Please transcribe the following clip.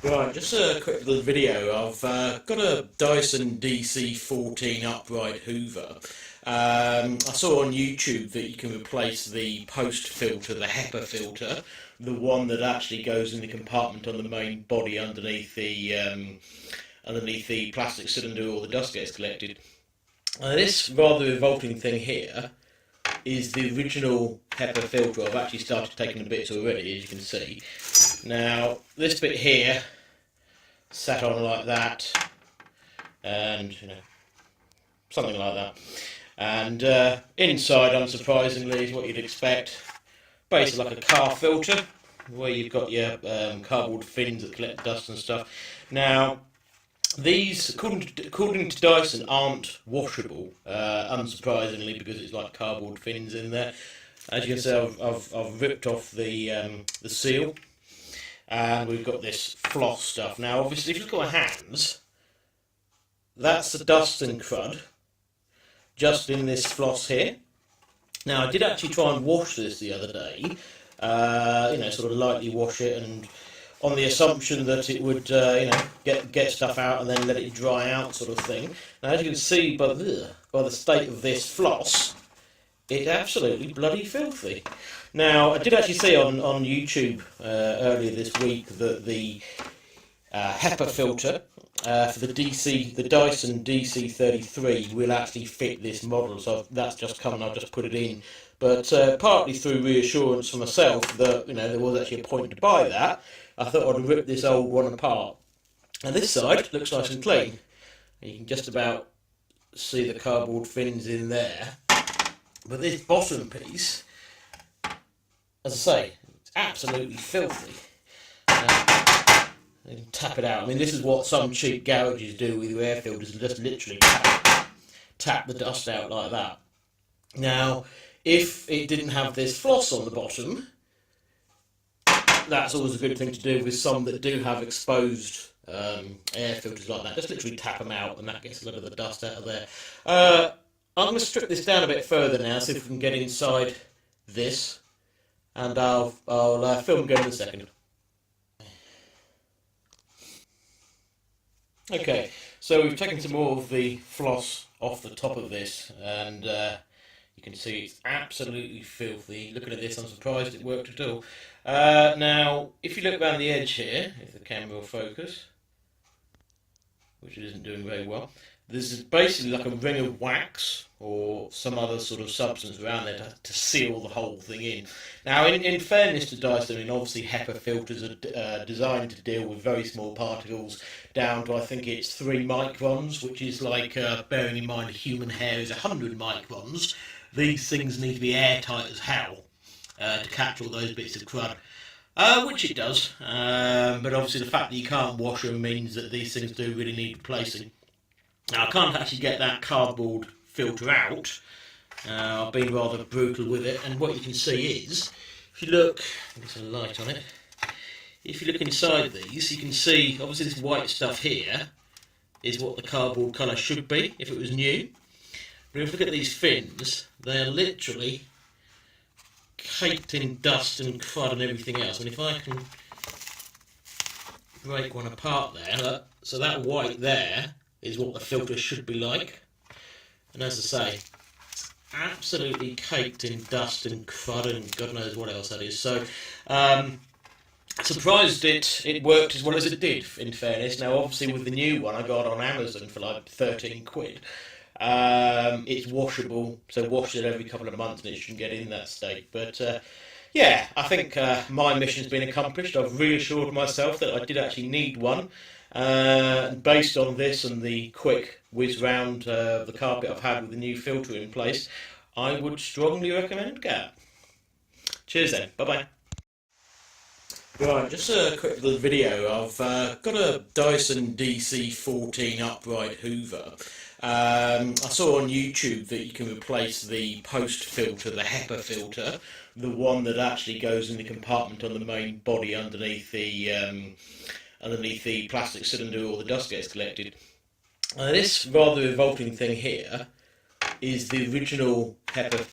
Right, just a quick little video. I've got a Dyson DC33 upright Hoover. I saw on YouTube that you can replace the post filter, the HEPA filter, the one that actually goes in the compartment on the main body underneath the plastic cylinder where all the dust gets collected. This rather revolting thing here is the original HEPA filter. I've actually started taking the bits already, as you can see. Now, this bit here sat on like that, and something like that. And inside, unsurprisingly, is what you'd expect. Basically like a car filter, where you've got your cardboard fins that collect dust and stuff. Now, these, according to Dyson, aren't washable, unsurprisingly, because it's like cardboard fins in there. As you can see, I've ripped off the seal, and we've got this floss stuff. Now, obviously, if you look at my hands, that's the dust and crud just in this floss here. Now, I did actually try and wash this the other day, sort of lightly wash it, and on the assumption that it would, get stuff out and then let it dry out, sort of thing. Now, as you can see by the state of this floss, it's absolutely bloody filthy. Now, I did actually see on YouTube earlier this week that the HEPA filter for the Dyson DC33 will actually fit this model, so that's just come and I've just put it in. But partly through reassurance for myself that there was actually a point to buy that, I thought I'd rip this old one apart. And this side looks nice and clean. You can just about see the cardboard fins in there. But this bottom piece, as I say, it's absolutely filthy. You can tap it out. I mean, this is what some cheap garages do with your air filters, just literally tap the dust out like that. Now, if it didn't have this floss on the bottom, that's always a good thing to do with some that do have exposed air filters like that. Just literally tap them out, and that gets a lot of the dust out of there. I'm going to strip this down a bit further now, see if we can get inside this, and I'll film again in a second. Okay, so we've taken some more of the floss off the top of this, and you can see it's absolutely filthy. Looking at this, I'm surprised it worked at all. Now, if you look around the edge here, if the camera will focus, which it isn't doing very well, this is basically like a ring of wax or some other sort of substance around there to seal the whole thing in. Now, in fairness to Dyson, obviously HEPA filters are designed to deal with very small particles down to, I think it's 3 microns, which is like, bearing in mind a human hair is 100 microns. These things need to be airtight as hell to catch all those bits of crud. Which it does, but obviously the fact that you can't wash them means that these things do really need replacing. Now, I can't actually get that cardboard filter out. I've been rather brutal with it, and what you can see is, if you look, there's a light on it, if you look inside these, you can see, obviously this white stuff here is what the cardboard colour should be if it was new. But if you look at these fins, they are literally caked in dust and crud and everything else. And if I can break one apart there, so that white there is what the filter should be like. And as I say, absolutely caked in dust and crud and God knows what else that is. So, surprised it worked as well as it did, in fairness. Now, obviously, with the new one I got on Amazon for like 13 quid. It's washable, so wash it every couple of months and it shouldn't get in that state. But yeah, I think my mission's been accomplished. I've reassured myself that I did actually need one. Based on this and the quick whiz round the carpet I've had with the new filter in place, I would strongly recommend GAP. Cheers then, bye bye. Right, just a quick little video. I've got a Dyson DC33 upright Hoover. I saw on YouTube that you can replace the post filter, the HEPA filter, the one that actually goes in the compartment on the main body underneath the plastic cylinder where all the dust gets collected. This rather revolting thing here is the original HEPA